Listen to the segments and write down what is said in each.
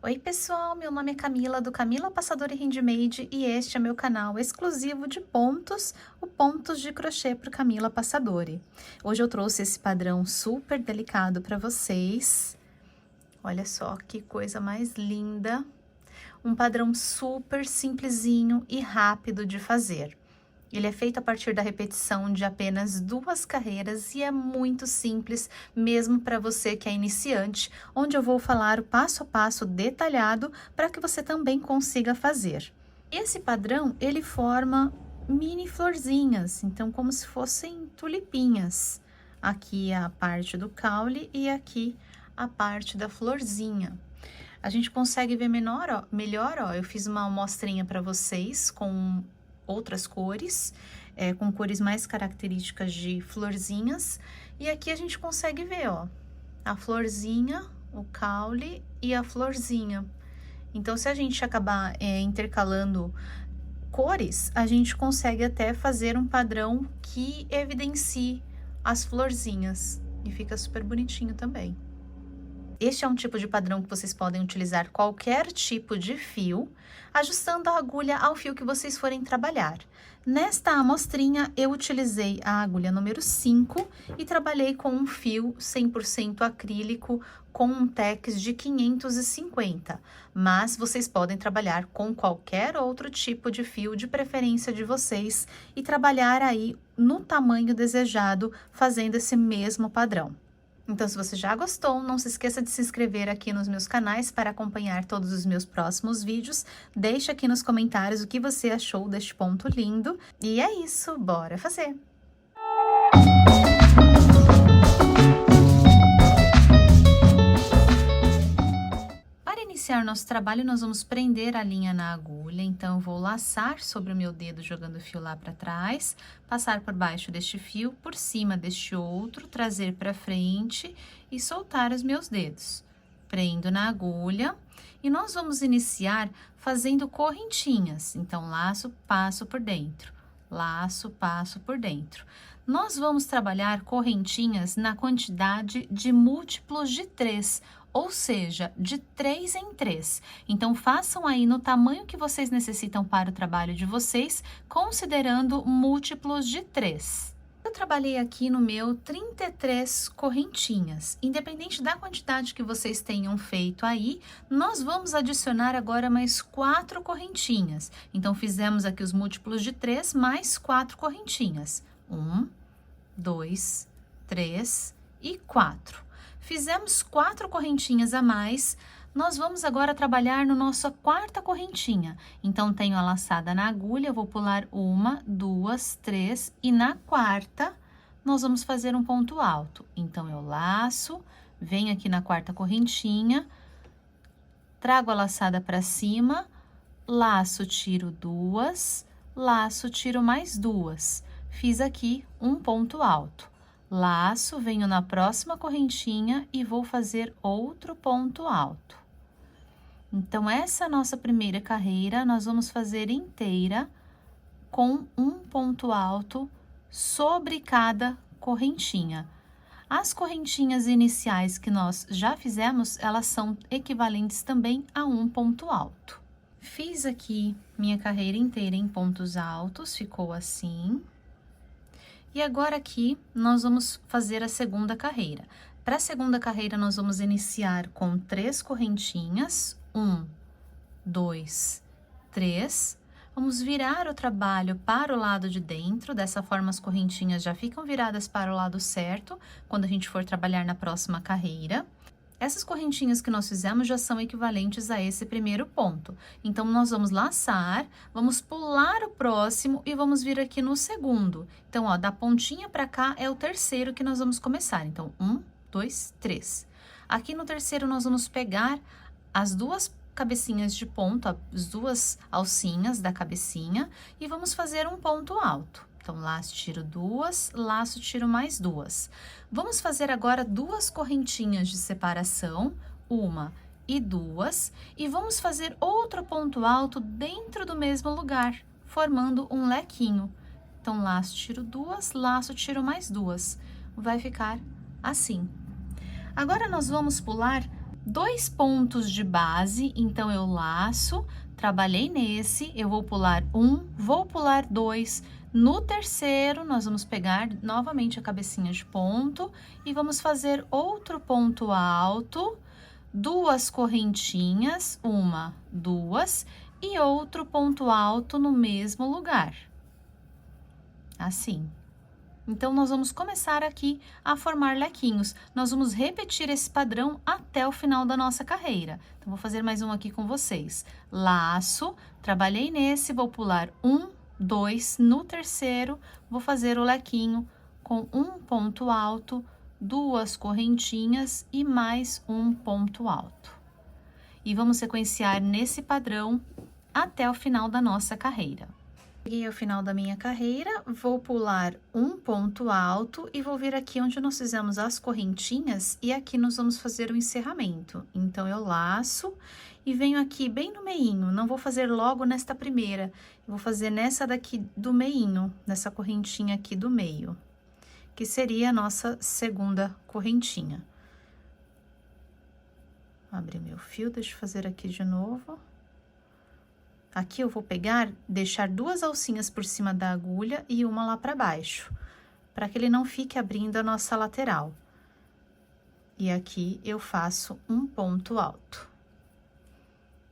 Oi pessoal, meu nome é Camila do Camila Passadora e Handmade e este é meu canal exclusivo de pontos, o Pontos de Crochê para Camila Passadori. Hoje eu trouxe esse padrão super delicado para vocês. Olha só que coisa mais linda. Um padrão super simplesinho e rápido de fazer. Ele é feito a partir da repetição de apenas 2 carreiras e é muito simples, mesmo para você que é iniciante, onde eu vou falar o passo a passo detalhado para que você também consiga fazer. Esse padrão, ele forma mini florzinhas, então como se fossem tulipinhas. Aqui é a parte do caule e aqui a parte da florzinha. A gente consegue ver melhor, ó, eu fiz uma amostrinha para vocês com outras cores, com cores mais características de florzinhas. E aqui a gente consegue ver, ó, a florzinha, o caule e a florzinha. Então, se a gente acabar intercalando cores, a gente consegue até fazer um padrão que evidencie as florzinhas. E fica super bonitinho também. Este é um tipo de padrão que vocês podem utilizar qualquer tipo de fio, ajustando a agulha ao fio que vocês forem trabalhar. Nesta amostrinha, eu utilizei a agulha número 5 e trabalhei com um fio 100% acrílico com um tex de 550, mas vocês podem trabalhar com qualquer outro tipo de fio de preferência de vocês e trabalhar aí no tamanho desejado, fazendo esse mesmo padrão. Então, se você já gostou, não se esqueça de se inscrever aqui nos meus canais para acompanhar todos os meus próximos vídeos. Deixa aqui nos comentários o que você achou deste ponto lindo. E é isso, bora fazer! Para iniciar nosso trabalho, nós vamos prender a linha na agulha, então eu vou laçar sobre o meu dedo, jogando o fio lá para trás, passar por baixo deste fio, por cima deste outro, trazer para frente e soltar os meus dedos. Prendo na agulha e nós vamos iniciar fazendo correntinhas, então laço, passo por dentro, laço, passo por dentro. Nós vamos trabalhar correntinhas na quantidade de múltiplos de 3, ou seja, de 3 em 3. Então, façam aí no tamanho que vocês necessitam para o trabalho de vocês, considerando múltiplos de 3. Eu trabalhei aqui no meu 33 correntinhas. Independente da quantidade que vocês tenham feito aí, nós vamos adicionar agora mais 4 correntinhas. Então, fizemos aqui os múltiplos de 3 mais 4 correntinhas. 1, 2, 3 e 4. Fizemos 4 correntinhas a mais, nós vamos agora trabalhar no nossa 4ª correntinha. Então, tenho a laçada na agulha, eu vou pular 1, 2, 3 e na 4ª, nós vamos fazer um ponto alto. Então, eu laço, venho aqui na 4ª correntinha, trago a laçada para cima, laço, tiro 2, laço, tiro mais 2. Fiz aqui um ponto alto. Laço, venho na próxima correntinha e vou fazer outro ponto alto. Então, essa nossa primeira carreira, nós vamos fazer inteira com um ponto alto sobre cada correntinha. As correntinhas iniciais que nós já fizemos, elas são equivalentes também a um ponto alto. Fiz aqui minha carreira inteira em pontos altos, ficou assim. E agora aqui, nós vamos fazer a 2ª carreira. Para a 2ª carreira, nós vamos iniciar com 3 correntinhas. 1, 2, 3. Vamos virar o trabalho para o lado de dentro. Dessa forma, as correntinhas já ficam viradas para o lado certo, quando a gente for trabalhar na próxima carreira. Essas correntinhas que nós fizemos já são equivalentes a esse primeiro ponto. Então, nós vamos laçar, vamos pular o próximo e vamos vir aqui no segundo. Então, ó, da pontinha para cá é o terceiro que nós vamos começar. Então, 1, 2, 3. Aqui no terceiro, nós vamos pegar as 2 cabecinhas de ponto, as 2 alcinhas da cabecinha e vamos fazer um ponto alto. Então, laço, tiro 2, laço, tiro mais 2. Vamos fazer agora 2 correntinhas de separação, 1 e 2, e vamos fazer outro ponto alto dentro do mesmo lugar, formando um lequinho. Então, laço, tiro 2, laço, tiro mais 2. Vai ficar assim. Agora, nós vamos pular 2 pontos de base, então eu laço, trabalhei nesse, eu vou pular 1, vou pular 2, no terceiro nós vamos pegar novamente a cabecinha de ponto e vamos fazer outro ponto alto, 2 correntinhas, 1, 2 e outro ponto alto no mesmo lugar, assim. Então, nós vamos começar aqui a formar lequinhos. Nós vamos repetir esse padrão até o final da nossa carreira. Então, vou fazer mais um aqui com vocês. Laço, trabalhei nesse, vou pular 1, 2, no terceiro, vou fazer o lequinho com um ponto alto, 2 correntinhas e mais um ponto alto. E vamos sequenciar nesse padrão até o final da nossa carreira. Cheguei ao final da minha carreira, vou pular um ponto alto e vou vir aqui onde nós fizemos as correntinhas e aqui nós vamos fazer o encerramento. Então, eu laço e venho aqui bem no meinho, não vou fazer logo nesta primeira, eu vou fazer nessa daqui do meinho, nessa correntinha aqui do meio, que seria a nossa segunda correntinha. Vou abrir meu fio, deixa eu fazer aqui de novo. Aqui eu vou pegar, deixar 2 alcinhas por cima da agulha e uma lá para baixo, para que ele não fique abrindo a nossa lateral. E aqui eu faço um ponto alto.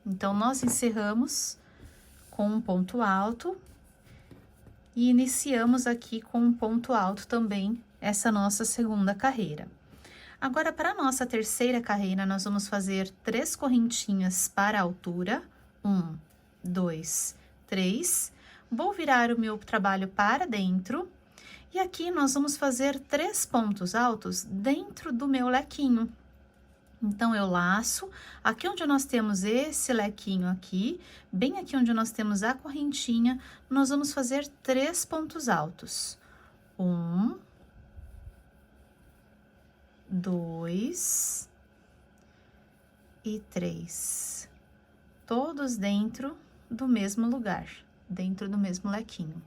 Então, nós encerramos com um ponto alto e iniciamos aqui com um ponto alto também essa nossa segunda carreira. Agora, para a nossa terceira carreira, nós vamos fazer 3 correntinhas para a altura, 1, 2, 3, vou virar o meu trabalho para dentro, e aqui nós vamos fazer 3 pontos altos dentro do meu lequinho. Então, eu laço, aqui onde nós temos esse lequinho aqui, bem aqui onde nós temos a correntinha, nós vamos fazer 3 pontos altos. 1, 2 e 3. Todos dentro do mesmo lugar, dentro do mesmo lequinho.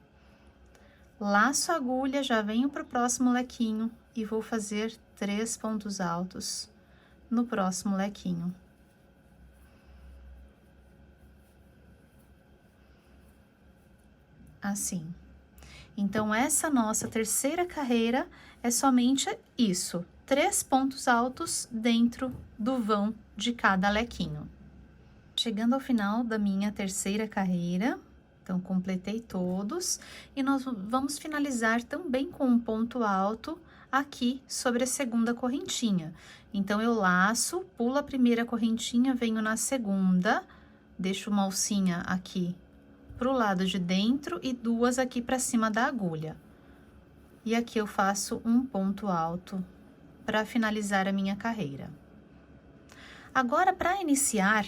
Laço a agulha, já venho para o próximo lequinho e vou fazer 3 pontos altos no próximo lequinho. Assim. Então, essa nossa terceira carreira é somente isso, 3 pontos altos dentro do vão de cada lequinho. Chegando ao final da minha terceira carreira, então, completei todos, e nós vamos finalizar também com um ponto alto aqui sobre a segunda correntinha. Então, eu laço, pulo a primeira correntinha, venho na segunda, deixo uma alcinha aqui pro lado de dentro e 2 aqui para cima da agulha. E aqui eu faço um ponto alto para finalizar a minha carreira. Agora, para iniciar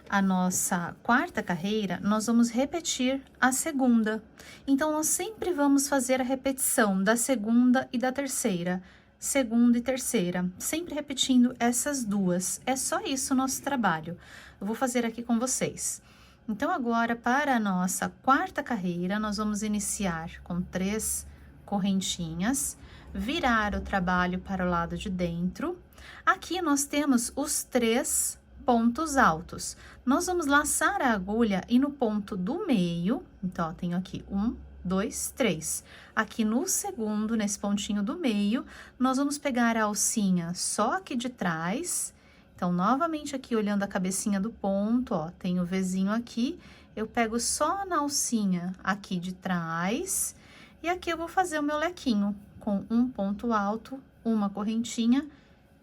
a nossa quarta carreira, nós vamos repetir a segunda. Então, nós sempre vamos fazer a repetição da segunda e da terceira, segunda e terceira, sempre repetindo essas duas. É só isso o nosso trabalho. Eu vou fazer aqui com vocês. Então, agora, para a nossa quarta carreira, nós vamos iniciar com 3 correntinhas, virar o trabalho para o lado de dentro. Aqui nós temos os 3 pontos altos. Nós vamos laçar a agulha e no ponto do meio, então, ó, tenho aqui 1, 2, 3. Aqui no segundo, nesse pontinho do meio, nós vamos pegar a alcinha só aqui de trás. Então, novamente aqui, olhando a cabecinha do ponto, ó, tem o Vzinho aqui, eu pego só na alcinha aqui de trás, e aqui eu vou fazer o meu lequinho com um ponto alto, uma correntinha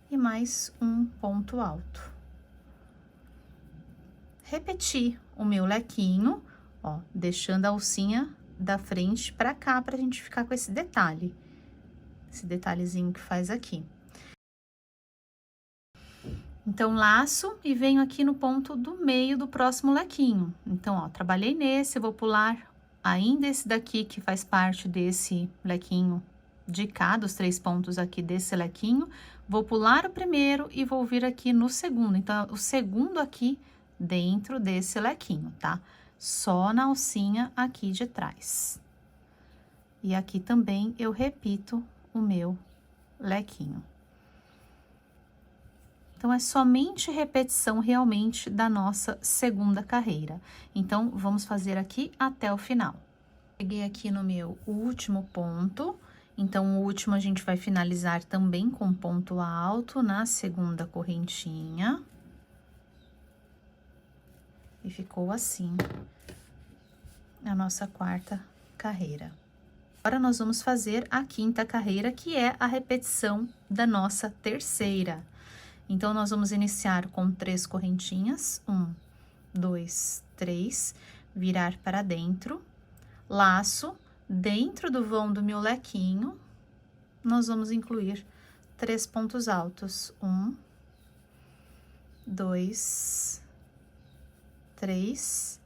e mais um ponto alto. Repetir o meu lequinho, ó, deixando a alcinha da frente pra cá, pra gente ficar com esse detalhe. Esse detalhezinho que faz aqui. Então, laço e venho aqui no ponto do meio do próximo lequinho. Então, ó, trabalhei nesse, eu vou pular ainda esse daqui, que faz parte desse lequinho de cá, dos 3 pontos aqui desse lequinho. Vou pular o primeiro e vou vir aqui no segundo. Então, o segundo aqui dentro desse lequinho, tá? Só na alcinha aqui de trás. E aqui também eu repito o meu lequinho. Então, é somente repetição realmente da nossa segunda carreira. Então, vamos fazer aqui até o final. Cheguei aqui no meu último ponto, então o último a gente vai finalizar também com ponto alto na segunda correntinha. E ficou assim a nossa quarta carreira. Agora, nós vamos fazer a quinta carreira, que é a repetição da nossa terceira. Então, nós vamos iniciar com 3 correntinhas, 1, 2, 3, virar para dentro, laço, dentro do vão do meu lequinho, nós vamos incluir 3 pontos altos, 1, 2, 3,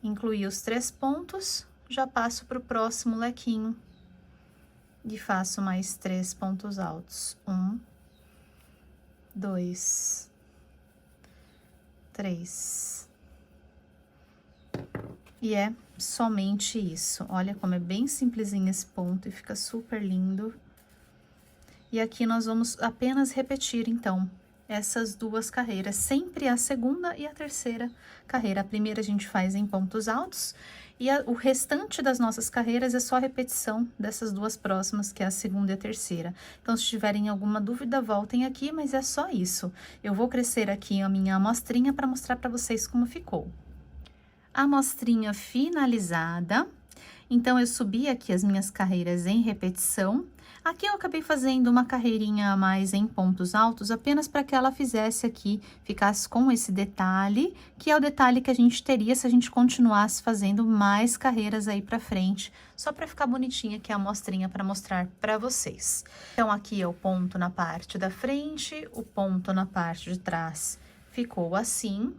incluí os 3 pontos, já passo para o próximo lequinho e faço mais 3 pontos altos, 1, 2, 3. E é somente isso. Olha como é bem simplesinho esse ponto e fica super lindo. E aqui nós vamos apenas repetir, então, essas 2 carreiras, sempre a segunda e a terceira carreira. A primeira a gente faz em pontos altos e o restante das nossas carreiras é só repetição dessas 2 próximas, que é a segunda e a terceira. Então, se tiverem alguma dúvida, voltem aqui, mas é só isso. Eu vou crescer aqui a minha amostrinha para mostrar para vocês como ficou. A amostrinha finalizada. Então, eu subi aqui as minhas carreiras em repetição. Aqui eu acabei fazendo uma carreirinha a mais em pontos altos, apenas para que ela fizesse aqui, ficasse com esse detalhe, que é o detalhe que a gente teria se a gente continuasse fazendo mais carreiras aí pra frente, só para ficar bonitinha aqui a amostrinha para mostrar para vocês. Então, aqui é o ponto na parte da frente, o ponto na parte de trás ficou assim.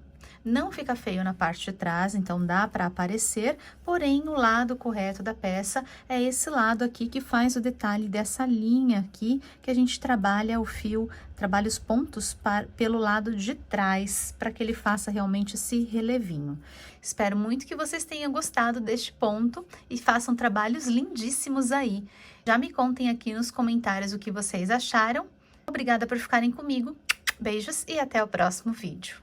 Não fica feio na parte de trás, então dá para aparecer, porém o lado correto da peça é esse lado aqui que faz o detalhe dessa linha aqui, que a gente trabalha o fio, trabalha os pontos pelo lado de trás, para que ele faça realmente esse relevinho. Espero muito que vocês tenham gostado deste ponto e façam trabalhos lindíssimos aí. Já me contem aqui nos comentários o que vocês acharam. Obrigada por ficarem comigo, beijos e até o próximo vídeo.